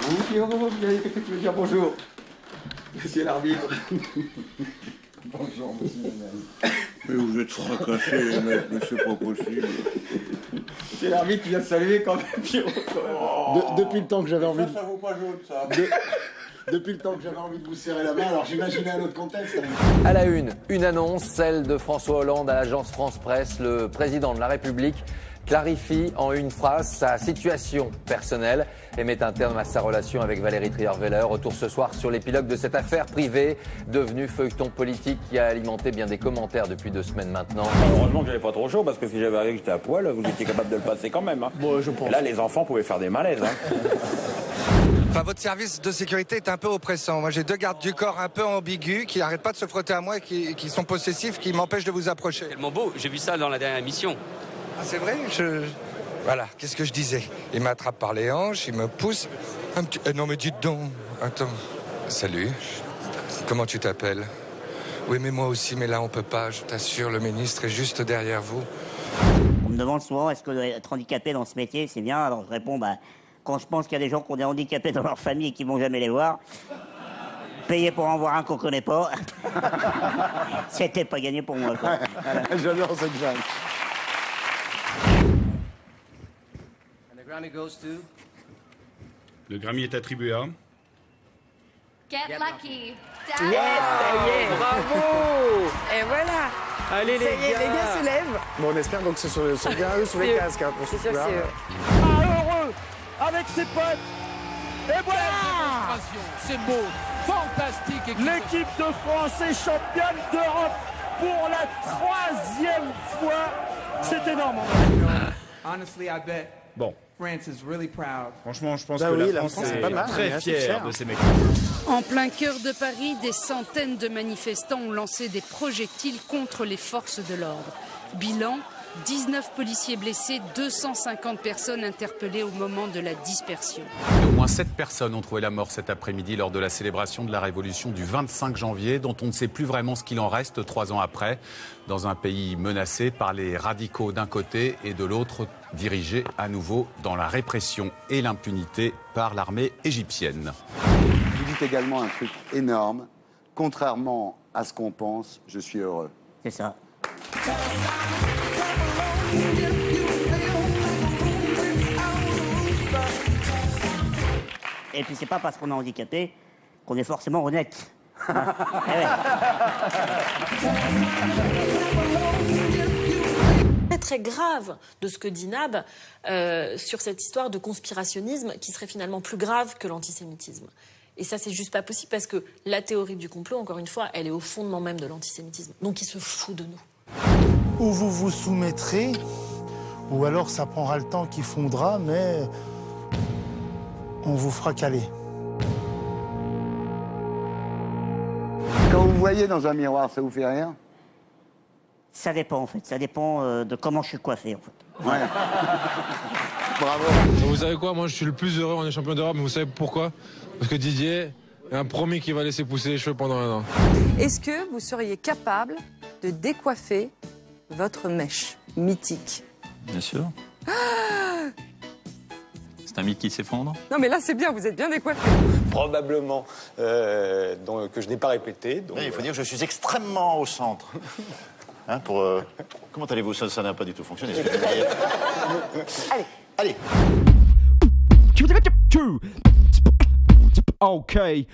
Oui, oh, il y a quelqu'un qui veut dire bonjour. Monsieur l'arbitre. Bonjour, monsieur Ménel. Mais vous êtes fracassé, les mecs, mais c'est pas possible. C'est l'arbitre qui vient de saluer quand même, Pierrot. Depuis le temps que j'avais envie de... Ça vaut pas jaune, ça. Depuis le temps que j'avais envie de vous serrer la main, alors j'imaginais un autre contexte. À la une annonce, celle de François Hollande à l'agence France Presse. Le président de la République clarifie en une phrase sa situation personnelle et met un terme à sa relation avec Valérie Trierweiler. Retour ce soir sur l'épilogue de cette affaire privée devenue feuilleton politique qui a alimenté bien des commentaires depuis 2 semaines maintenant. Heureusement que j'avais pas trop chaud parce que si j'avais arrivé que j'étais à poil, vous étiez capable de le passer quand même. Hein. Bon, je pense. Et là, les enfants pouvaient faire des malaises. Hein. Enfin, votre service de sécurité est un peu oppressant. Moi, j'ai 2 gardes du corps un peu ambigus qui n'arrêtent pas de se frotter à moi et qui sont possessifs, qui m'empêchent de vous approcher. Tellement beau, j'ai vu ça dans la dernière émission. Ah, c'est vrai Voilà, qu'est-ce que je disais? Il m'attrape par les hanches, il me pousse. Un petit... non, mais dites donc. Attends. Salut. Comment tu t'appelles? Oui, mais moi aussi, mais là, on peut pas. Je t'assure, le ministre est juste derrière vous. On me demande souvent, est-ce que être handicapé dans ce métier, c'est bien? Alors je réponds, quand je pense qu'il y a des gens qui ont des handicapés dans leur famille et qui vont jamais les voir, payer pour en voir un qu'on connaît pas, c'était pas gagné pour moi. Voilà. J'adore cette vanne. Le Grammy est attribué à... Get Lucky. Yes, ça y est, bravo. Et voilà. Allez ça y est, les gars se lèvent. Bon, on espère donc que ce sont bien eux sous les casques. Hein, pour C'est ce sûr, coup-là. c'est eux. Heureux avec ses potes. Et voilà. C'est beau, fantastique. L'équipe de France est championne d'Europe pour la 3e fois. C'est énorme. Honestly, I bet. Bon. France is really proud. Franchement, je pense Bah que oui, la France c'est est pas mal, très mais fière fière de ces mecs. En plein cœur de Paris, des centaines de manifestants ont lancé des projectiles contre les forces de l'ordre. Bilan, 19 policiers blessés, 250 personnes interpellées au moment de la dispersion. Au moins 7 personnes ont trouvé la mort cet après-midi lors de la célébration de la Révolution du 25 janvier, dont on ne sait plus vraiment ce qu'il en reste 3 ans après, dans un pays menacé par les radicaux d'un côté et de l'autre, dirigé à nouveau dans la répression et l'impunité par l'armée égyptienne. Vous dites également un truc énorme. Contrairement à ce qu'on pense, je suis heureux. C'est ça. Et puis c'est pas parce qu'on est handicapé qu'on est forcément honnête. Hein. Eh ouais. Très grave de ce que dit Nab sur cette histoire de conspirationnisme qui serait finalement plus grave que l'antisémitisme. Et ça, c'est juste pas possible parce que la théorie du complot, encore une fois, elle est au fondement même de l'antisémitisme. Donc il se fout de nous. Ou vous vous soumettrez, ou alors ça prendra le temps qui fondra, mais on vous fera caler. Quand vous voyez dans un miroir, ça vous fait rire? Ça dépend en fait, ça dépend de comment je suis coiffé en fait. Ouais. Bravo. Vous savez quoi, moi je suis le plus heureux, on est champion d'Europe, mais vous savez pourquoi? Parce que Didier est un promis qui va laisser pousser les cheveux pendant 1 an. Est-ce que vous seriez capable de décoiffer votre mèche mythique? Bien sûr. C'est un mythe qui s'effondre. Non mais là c'est bien, vous êtes bien décoiffé. Probablement, que je n'ai pas répété. Donc, il faut dire que je suis extrêmement au centre. Hein, comment allez-vous? Ça n'a pas du tout fonctionné. Allez. Okay.